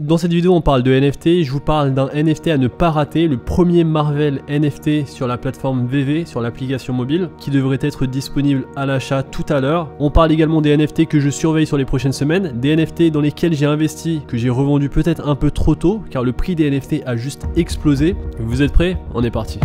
Dans cette vidéo on parle de NFT, je vous parle d'un NFT à ne pas rater, le premier Marvel NFT sur la plateforme VV, sur l'application mobile, qui devrait être disponible à l'achat tout à l'heure. On parle également des NFT que je surveille sur les prochaines semaines, des NFT dans lesquels j'ai investi, que j'ai revendu peut-être un peu trop tôt, car le prix des NFT a juste explosé. Vous êtes prêts? On est parti.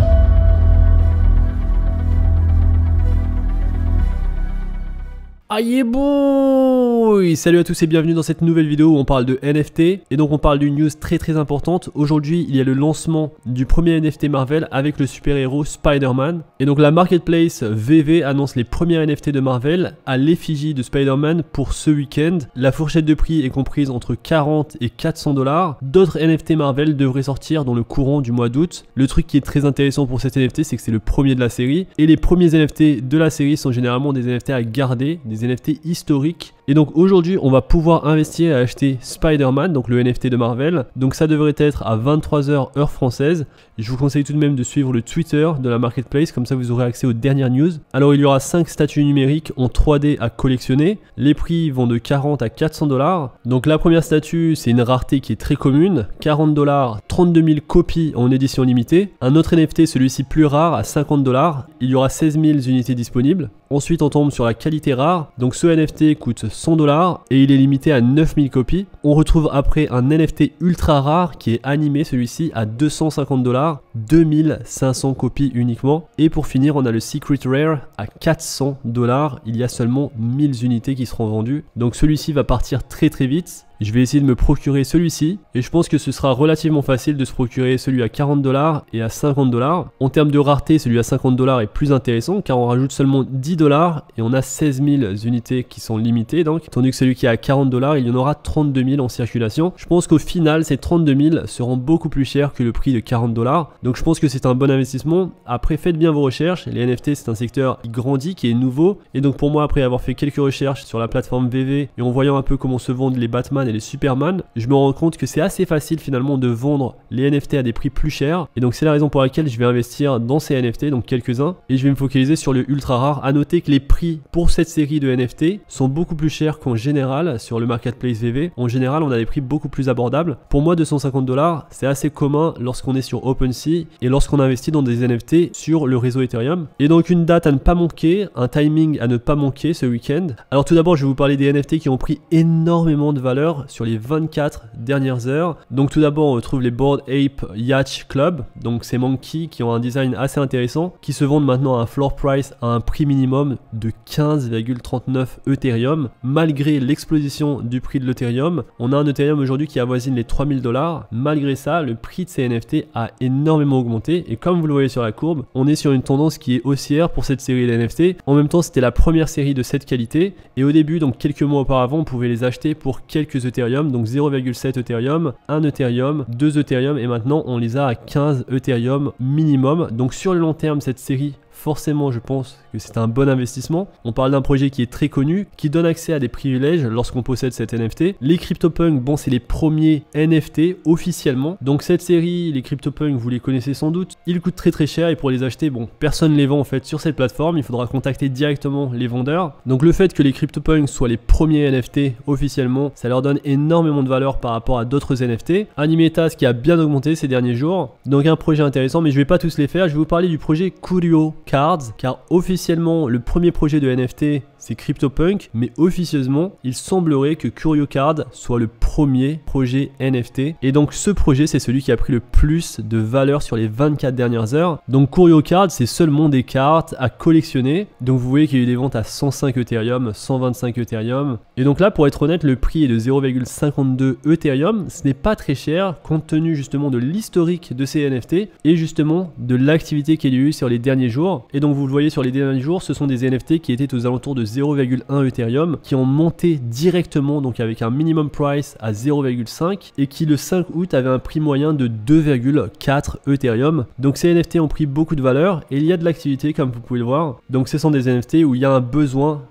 Aïe boy! Salut à tous et bienvenue dans cette nouvelle vidéo où on parle de NFT et donc on parle d'une news très importante. Aujourd'hui il y a le lancement du premier NFT Marvel avec le super-héros Spider-Man et donc la marketplace VV annonce les premiers NFT de Marvel à l'effigie de Spider-Man pour ce week-end. La fourchette de prix est comprise entre 40 et 400 $. D'autres NFT Marvel devraient sortir dans le courant du mois d'août. Le truc qui est très intéressant pour cet NFT, c'est que c'est le premier de la série et les premiers NFT de la série sont généralement des NFT à garder, des NFT historiques. Et donc aujourd'hui on va pouvoir investir et acheter Spider-Man, donc le NFT de Marvel. Donc ça devrait être à 23h heure française. Je vous conseille tout de même de suivre le Twitter de la marketplace, comme ça vous aurez accès aux dernières news. Alors il y aura 5 statues numériques en 3D à collectionner. Les prix vont de 40 à 400 $. Donc la première statue c'est une rareté qui est très commune, 40 $, 32 000 copies en édition limitée. Un autre NFT, celui-ci plus rare, à 50 $, il y aura 16 000 unités disponibles. Ensuite on tombe sur la qualité rare, donc ce NFT coûte 100 $ et il est limité à 9000 copies. On retrouve après un NFT ultra rare qui est animé, celui-ci à 250 $, 2500 copies uniquement. Et pour finir on a le Secret Rare à 400 $, il y a seulement 1000 unités qui seront vendues. Donc celui-ci va partir très vite. Je vais essayer de me procurer celui-ci et je pense que ce sera relativement facile de se procurer celui à 40 $ et à 50 $. En termes de rareté, celui à 50 $ est plus intéressant car on rajoute seulement 10 $ et on a 16 000 unités qui sont limitées donc, tandis que celui qui est à 40 $, il y en aura 32 000 en circulation. Je pense qu'au final, ces 32 000 seront beaucoup plus chers que le prix de 40 $. Donc je pense que c'est un bon investissement. Après, faites bien vos recherches. Les NFT, c'est un secteur qui grandit, qui est nouveau. Et donc pour moi, après avoir fait quelques recherches sur la plateforme VV et en voyant un peu comment se vendent les Batman et les Superman, je me rends compte que c'est assez facile finalement de vendre les NFT à des prix plus chers. Et donc c'est la raison pour laquelle je vais investir dans ces NFT, donc quelques-uns. Et je vais me focaliser sur le ultra rare. À noter que les prix pour cette série de NFT sont beaucoup plus chers qu'en général sur le marketplace VV. En général, on a des prix beaucoup plus abordables. Pour moi, 250 $, c'est assez commun lorsqu'on est sur OpenSea et lorsqu'on investit dans des NFT sur le réseau Ethereum. Et donc une date à ne pas manquer, un timing à ne pas manquer ce week-end. Alors tout d'abord, je vais vous parler des NFT qui ont pris énormément de valeur sur les 24 dernières heures. Donc tout d'abord, on retrouve les Bored Ape Yacht Club. Donc ces monkeys qui ont un design assez intéressant, qui se vendent maintenant à un floor price à un prix minimum de 15,39 Ethereum. Malgré l'explosion du prix de l'Ethereum, on a un Ethereum aujourd'hui qui avoisine les 3000 $. Malgré ça, le prix de ces NFT a énormément augmenté et comme vous le voyez sur la courbe, on est sur une tendance qui est haussière pour cette série d'NFT. En même temps, c'était la première série de cette qualité et au début, donc quelques mois auparavant, on pouvait les acheter pour quelques Ethereum, donc 0,7 Ethereum, 1 Ethereum, 2 Ethereum et maintenant on les a à 15 Ethereum minimum. Donc sur le long terme, cette série, forcément je pense que c'est un bon investissement. On parle d'un projet qui est très connu, qui donne accès à des privilèges lorsqu'on possède cette NFT. Les CryptoPunks, bon c'est les premiers NFT officiellement. Donc cette série, les CryptoPunks, vous les connaissez sans doute. Ils coûtent très cher et pour les acheter, bon personne ne les vend en fait sur cette plateforme. Il faudra contacter directement les vendeurs. Donc le fait que les CryptoPunks soient les premiers NFT officiellement, ça leur donne énormément de valeur par rapport à d'autres NFT. Animetas qui a bien augmenté ces derniers jours. Donc un projet intéressant, mais je vais pas tous les faire. Je vais vous parler du projet Curio Cards, car officiellement le premier projet de NFT c'est CryptoPunk, mais officieusement il semblerait que Curio Card soit le premier projet NFT et donc ce projet c'est celui qui a pris le plus de valeur sur les 24 dernières heures. Donc Curio Card c'est seulement des cartes à collectionner, donc vous voyez qu'il y a eu des ventes à 105 Ethereum, 125 Ethereum et donc là pour être honnête le prix est de 0,52 Ethereum, ce n'est pas très cher compte tenu justement de l'historique de ces NFT et justement de l'activité qu'il y a eu sur les derniers jours. Et donc vous le voyez sur les derniers jours, ce sont des NFT qui étaient aux alentours de 0,1 Ethereum qui ont monté directement donc avec un minimum price à 0,5 et qui le 5 août avait un prix moyen de 2,4 Ethereum. Donc ces NFT ont pris beaucoup de valeur et il y a de l'activité comme vous pouvez le voir. Donc ce sont des NFT où il y a un besoin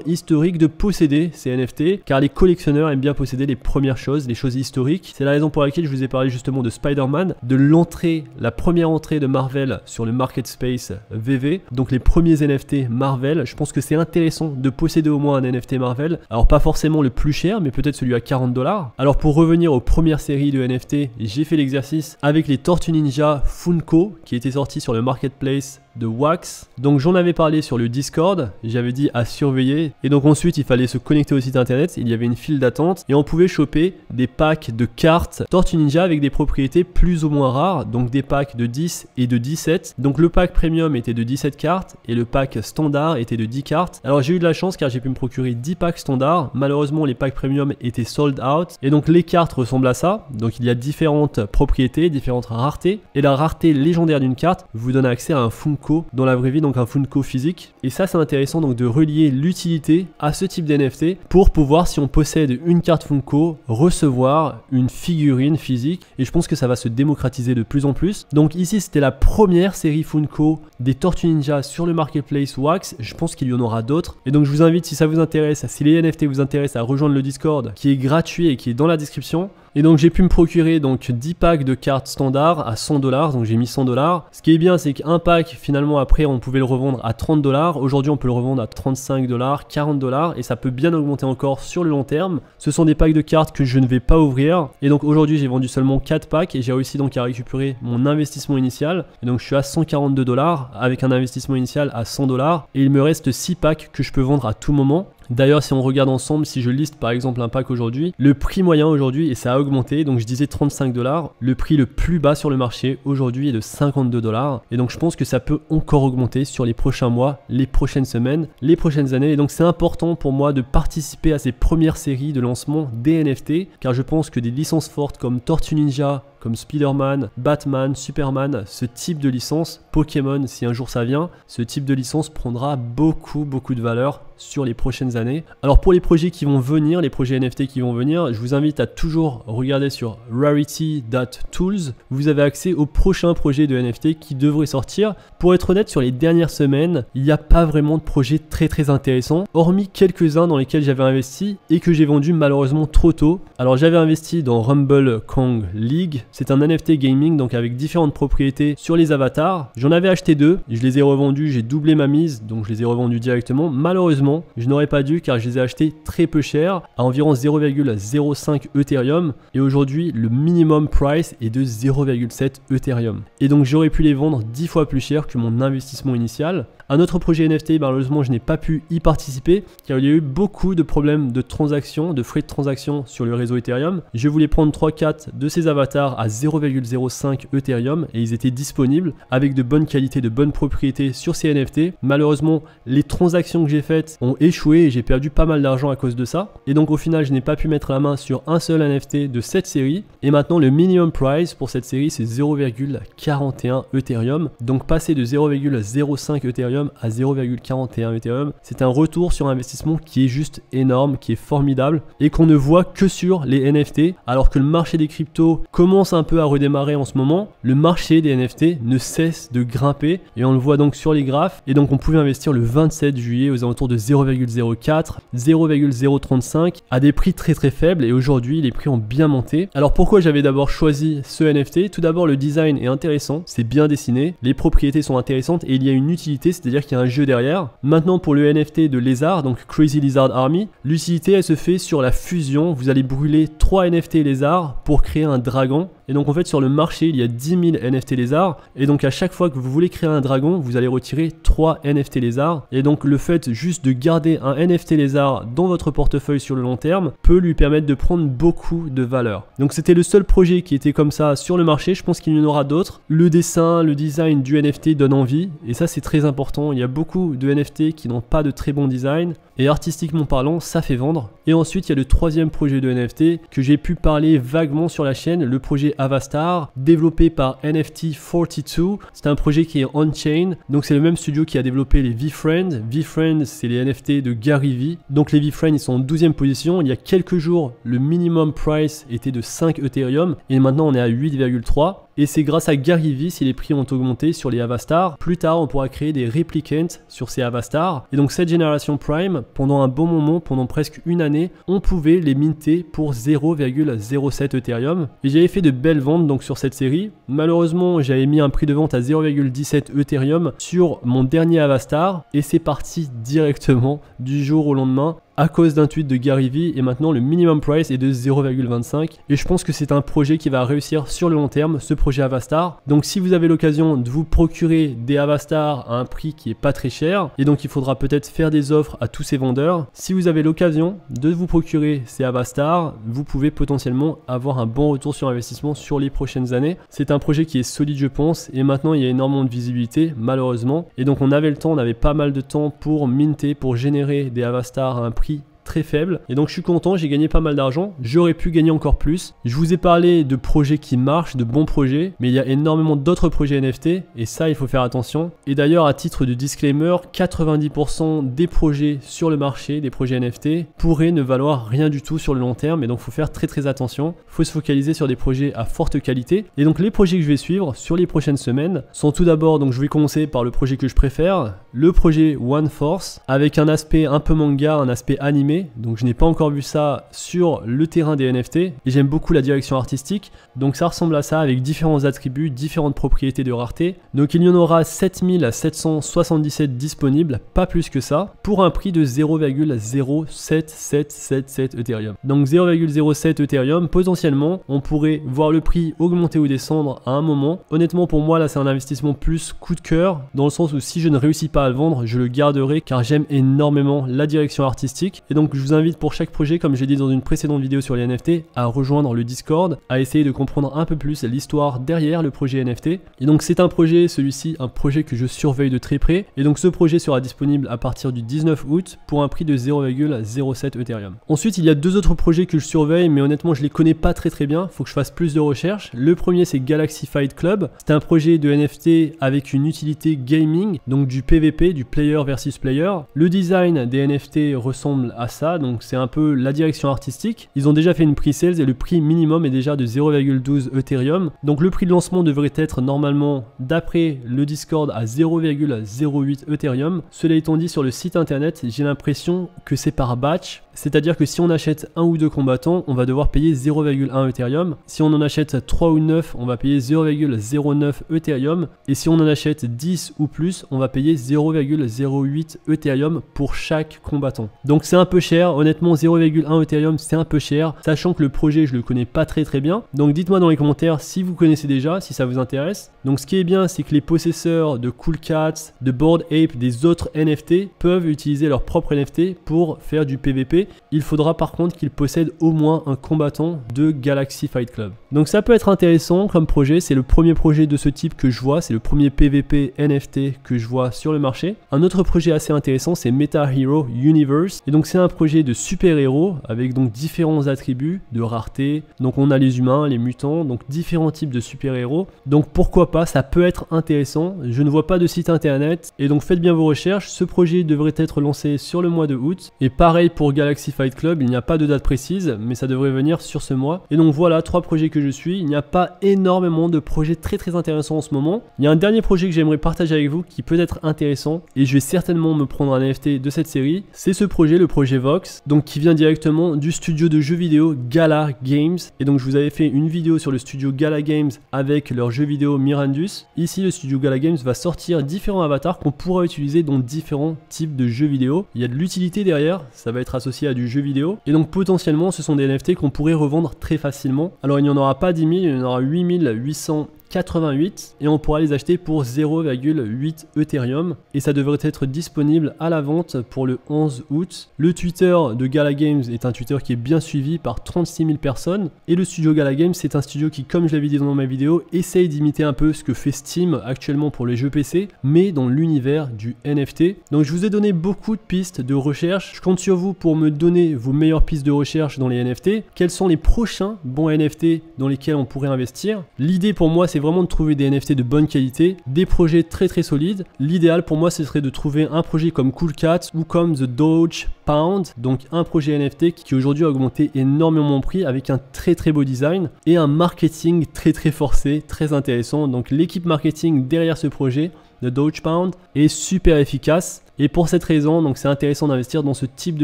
historique de posséder ces NFT car les collectionneurs aiment bien posséder les premières choses, les choses historiques. C'est la raison pour laquelle je vous ai parlé justement de Spider-Man, de l'entrée, la première entrée de Marvel sur le market space VV, donc les premiers NFT Marvel. Je pense que c'est intéressant intéressant de posséder au moins un NFT Marvel. Alors pas forcément le plus cher, mais peut-être celui à 40 $. Alors pour revenir aux premières séries de NFT, j'ai fait l'exercice avec les Tortues Ninja Funko qui étaient sortis sur le marketplace de Wax. Donc j'en avais parlé sur le Discord, j'avais dit à surveiller, et donc ensuite il fallait se connecter au site internet, il y avait une file d'attente et on pouvait choper des packs de cartes Tortues Ninja avec des propriétés plus ou moins rares, donc des packs de 10 et de 17. Donc le pack premium était de 17 cartes et le pack standard était de 10 cartes. Alors j'ai eu de la chance car j'ai pu me procurer 10 packs standards. Malheureusement les packs premium étaient sold out et donc les cartes ressemblent à ça. Donc il y a différentes propriétés, différentes raretés, et la rareté légendaire d'une carte vous donne accès à un Funko dans la vraie vie, donc un Funko physique. Et ça c'est intéressant donc de relier l'utilité à ce type d'NFT pour pouvoir, si on possède une carte Funko, recevoir une figurine physique, et je pense que ça va se démocratiser de plus en plus. Donc ici c'était la première série Funko des Tortues Ninja sur le marketplace Wax, je pense qu'il y en aura d'autres, et donc je vous invite, si ça vous intéresse, si les NFT vous intéressent, à rejoindre le Discord qui est gratuit et qui est dans la description. Et donc j'ai pu me procurer donc 10 packs de cartes standard à 100 $, donc j'ai mis 100 $. Ce qui est bien, c'est qu'un pack finalement après on pouvait le revendre à 30 $, aujourd'hui on peut le revendre à 35 $, 40 $, et ça peut bien augmenter encore sur le long terme. Ce sont des packs de cartes que je ne vais pas ouvrir, et donc aujourd'hui j'ai vendu seulement 4 packs et j'ai réussi donc à récupérer mon investissement initial, et donc je suis à 142 $ avec un investissement initial à 100 $, et il me reste 6 packs que je peux vendre à tout moment. D'ailleurs, si on regarde ensemble, si je liste par exemple un pack aujourd'hui, le prix moyen aujourd'hui, et ça a augmenté, donc je disais 35 $, le prix le plus bas sur le marché aujourd'hui est de 52 $, et donc je pense que ça peut encore augmenter sur les prochains mois, les prochaines semaines, les prochaines années, et donc c'est important pour moi de participer à ces premières séries de lancement des NFT, car je pense que des licences fortes comme Tortue Ninja, comme Spider-Man, Batman, Superman, ce type de licence, Pokémon si un jour ça vient, ce type de licence prendra beaucoup de valeur sur les prochaines années. Alors pour les projets qui vont venir, les projets NFT qui vont venir, je vous invite à toujours regarder sur rarity.tools. Vous avez accès aux prochains projets de NFT qui devraient sortir. Pour être honnête, sur les dernières semaines, il n'y a pas vraiment de projets très intéressants, hormis quelques-uns dans lesquels j'avais investi et que j'ai vendu malheureusement trop tôt. Alors j'avais investi dans Rumble Kong League. C'est un NFT gaming, donc avec différentes propriétés sur les avatars. J'en avais acheté 2, je les ai revendus, j'ai doublé ma mise, donc je les ai revendus directement. Malheureusement, je n'aurais pas dû car je les ai achetés très peu cher, à environ 0,05 Ethereum. Et aujourd'hui, le minimum price est de 0,7 Ethereum. Et donc j'aurais pu les vendre 10 fois plus cher que mon investissement initial. Un autre projet NFT, malheureusement, je n'ai pas pu y participer car il y a eu beaucoup de problèmes de transactions, de frais de transaction sur le réseau Ethereum. Je voulais prendre 3-4 de ces avatars à 0,05 Ethereum et ils étaient disponibles avec de bonnes qualités, de bonnes propriétés sur ces NFT. Malheureusement, les transactions que j'ai faites ont échoué et j'ai perdu pas mal d'argent à cause de ça. Et donc au final, je n'ai pas pu mettre la main sur un seul NFT de cette série. Et maintenant, le minimum price pour cette série, c'est 0,41 Ethereum. Donc passer de 0,05 Ethereum à 0,41 Ethereum, c'est un retour sur investissement qui est juste énorme, qui est formidable et qu'on ne voit que sur les NFT. Alors que le marché des cryptos commence un peu à redémarrer en ce moment, le marché des NFT ne cesse de grimper et on le voit donc sur les graphes. Et donc on pouvait investir le 27 juillet aux alentours de 0,04, 0,035 à des prix très faibles, et aujourd'hui les prix ont bien monté. Alors pourquoi j'avais d'abord choisi ce NFT? Tout d'abord, le design est intéressant, c'est bien dessiné, les propriétés sont intéressantes et il y a une utilité, c'est-à-dire qu'il y a un jeu derrière. Maintenant pour le NFT de Lézard, donc Crazy Lizard Army, l'utilité elle se fait sur la fusion. Vous allez brûler 3 NFT Lézard pour créer un dragon. Et donc en fait sur le marché il y a 10 000 NFT lézards, et donc à chaque fois que vous voulez créer un dragon, vous allez retirer 3 NFT lézards. Et donc le fait juste de garder un NFT lézard dans votre portefeuille sur le long terme peut lui permettre de prendre beaucoup de valeur. Donc c'était le seul projet qui était comme ça sur le marché, je pense qu'il y en aura d'autres. Le dessin, le design du NFT donne envie, et ça c'est très important. Il y a beaucoup de NFT qui n'ont pas de très bon design, et artistiquement parlant ça fait vendre. Et ensuite il y a le troisième projet de NFT que j'ai pu parler vaguement sur la chaîne, le projet Avastar, développé par NFT42. C'est un projet qui est on-chain, donc c'est le même studio qui a développé les VeeFriend. VeeFriend, c'est les NFT de Gary Vee. Donc les VeeFriend, ils sont en 12e position. Il y a quelques jours, le minimum price était de 5 Ethereum et maintenant on est à 8,3. et c'est grâce à Gary Vee si les prix ont augmenté sur les Avastar. Plus tard on pourra créer des replicants sur ces Avastar, et donc cette génération Prime, pendant un bon moment, pendant presque une année, on pouvait les minter pour 0,07 Ethereum, et j'avais fait de belles ventes donc sur cette série. Malheureusement j'avais mis un prix de vente à 0,17 Ethereum sur mon dernier Avastar, et c'est parti directement du jour au lendemain à cause d'un tweet de Gary Vee, et maintenant le minimum price est de 0,25, et je pense que c'est un projet qui va réussir sur le long terme, ce projet Avastar. Donc si vous avez l'occasion de vous procurer des Avastar à un prix qui est pas très cher, et donc il faudra peut-être faire des offres à tous ces vendeurs, si vous avez l'occasion de vous procurer ces Avastar, vous pouvez potentiellement avoir un bon retour sur investissement sur les prochaines années. C'est un projet qui est solide je pense, et maintenant il y a énormément de visibilité malheureusement, et donc on avait le temps, on avait pas mal de temps pour minter, pour générer des Avastar à un prix très faible, et donc je suis content, j'ai gagné pas mal d'argent, j'aurais pu gagner encore plus. Je vous ai parlé de projets qui marchent, de bons projets, mais il y a énormément d'autres projets NFT, et ça il faut faire attention. Et d'ailleurs à titre de disclaimer, 90% des projets sur le marché, des projets NFT, pourraient ne valoir rien du tout sur le long terme, et donc il faut faire très attention, il faut se focaliser sur des projets à forte qualité. Et donc les projets que je vais suivre sur les prochaines semaines sont tout d'abord, donc je vais commencer par le projet que je préfère, le projet One Force, avec un aspect un peu manga, un aspect animé. Donc je n'ai pas encore vu ça sur le terrain des NFT, et j'aime beaucoup la direction artistique, donc ça ressemble à ça avec différents attributs, différentes propriétés de rareté. Donc il y en aura 7777 disponibles, pas plus que ça, pour un prix de 0,07777 Ethereum. Donc 0,07 Ethereum, potentiellement on pourrait voir le prix augmenter ou descendre à un moment. Honnêtement pour moi là c'est un investissement plus coup de cœur, dans le sens où si je ne réussis pas à le vendre, je le garderai car j'aime énormément la direction artistique. Et donc je vous invite pour chaque projet, comme j'ai dit dans une précédente vidéo sur les NFT, à rejoindre le Discord, à essayer de comprendre un peu plus l'histoire derrière le projet NFT. Et donc c'est un projet, celui-ci, un projet que je surveille de très près. Et donc ce projet sera disponible à partir du 19 août pour un prix de 0,07 Ethereum. Ensuite il y a deux autres projets que je surveille, mais honnêtement je les connais pas très bien, faut que je fasse plus de recherches. Le premier c'est Galaxy Fight Club, c'est un projet de NFT avec une utilité gaming, donc du PVP, du player versus player. Le design des NFT ressemble à ça, donc c'est un peu la direction artistique. Ils ont déjà fait une pre-sales et le prix minimum est déjà de 0,12 Ethereum. Donc le prix de lancement devrait être normalement, d'après le Discord, à 0,08 Ethereum. Cela étant dit, sur le site internet, j'ai l'impression que c'est par batch. C'est-à-dire que si on achète un ou deux combattants, on va devoir payer 0,1 Ethereum. Si on en achète 3 ou 9, on va payer 0,09 Ethereum. Et si on en achète 10 ou plus, on va payer 0,08 Ethereum pour chaque combattant. Donc c'est un peu cher, honnêtement 0,1 Ethereum c'est un peu cher, sachant que le projet je le connais pas très bien. Donc dites-moi dans les commentaires si vous connaissez déjà, si ça vous intéresse. Donc ce qui est bien c'est que les possesseurs de Cool Cats, de Bored Ape, des autres NFT peuvent utiliser leur propre NFT pour faire du PVP. Il faudra par contre qu'ils possèdent au moins un combattant de Galaxy Fight Club. Donc ça peut être intéressant comme projet, c'est le premier projet de ce type que je vois, c'est le premier PVP NFT que je vois sur le marché. Un autre projet assez intéressant c'est Meta Hero Universe, et donc c'est un projet de super-héros avec donc différents attributs de rareté. Donc on a les humains, les mutants, donc différents types de super-héros. Donc pourquoi pas, ça peut être intéressant. Je ne vois pas de site internet, et donc faites bien vos recherches. Ce projet devrait être lancé sur le mois de août, et pareil pour Galaxy Fight Club, il n'y a pas de date précise, mais ça devrait venir sur ce mois. Et donc voilà, 3 projets que je suis. Il n'y a pas énormément de projets très intéressants en ce moment. Il y a un dernier projet que j'aimerais partager avec vous qui peut être intéressant, et je vais certainement me prendre un NFT de cette série. C'est ce projet, le projet Vox, donc qui vient directement du studio de jeux vidéo Gala Games. Et donc je vous avais fait une vidéo sur le studio Gala Games avec leur jeu vidéo Mirandus. Ici le studio Gala Games va sortir différents avatars qu'on pourra utiliser dans différents types de jeux vidéo. Il y a de l'utilité derrière, ça va être associé à du jeu vidéo, et donc potentiellement ce sont des NFT qu'on pourrait revendre très facilement. Alors il n'y en aura pas 10 000, il y en aura 8888, et on pourra les acheter pour 0,8 Ethereum, et ça devrait être disponible à la vente pour le 11 août. Le Twitter de Gala Games est un Twitter qui est bien suivi par 36 000 personnes, et le studio Gala Games c'est un studio qui, comme je l'avais dit dans ma vidéo, essaye d'imiter un peu ce que fait Steam actuellement pour les jeux PC, mais dans l'univers du NFT. Donc je vous ai donné beaucoup de pistes de recherche, je compte sur vous pour me donner vos meilleures pistes de recherche dans les NFT. Quels sont les prochains bons NFT dans lesquels on pourrait investir? L'idée pour moi c'est vraiment de trouver des NFT de bonne qualité, des projets très solides. L'idéal pour moi, ce serait de trouver un projet comme Cool Cat ou comme The Doge Pound, donc un projet NFT qui aujourd'hui a augmenté énormément en prix avec un très beau design et un marketing très forcé, très intéressant. Donc l'équipe marketing derrière ce projet, The Doge Pound, est super efficace. Et pour cette raison, donc c'est intéressant d'investir dans ce type de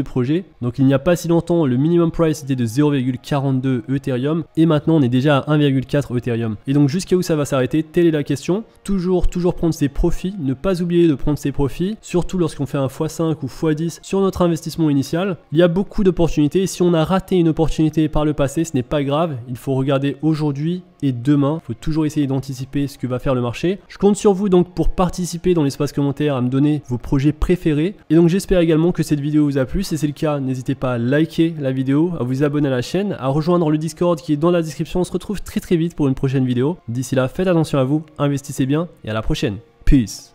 projet. Donc il n'y a pas si longtemps, le minimum price était de 0,42 Ethereum et maintenant on est déjà à 1,4 Ethereum. Et donc jusqu'à où ça va s'arrêter, telle est la question. Toujours prendre ses profits, ne pas oublier de prendre ses profits, surtout lorsqu'on fait un x5 ou x10 sur notre investissement initial. Il y a beaucoup d'opportunités. Si on a raté une opportunité par le passé, ce n'est pas grave. Il faut regarder aujourd'hui et demain. Il faut toujours essayer d'anticiper ce que va faire le marché. Je compte sur vous donc pour participer dans l'espace commentaire à me donner vos projets préférés. Et donc j'espère également que cette vidéo vous a plu. Si c'est le cas, n'hésitez pas à liker la vidéo, à vous abonner à la chaîne, à rejoindre le Discord qui est dans la description. On se retrouve très vite pour une prochaine vidéo. D'ici là, faites attention à vous, investissez bien et à la prochaine. Peace.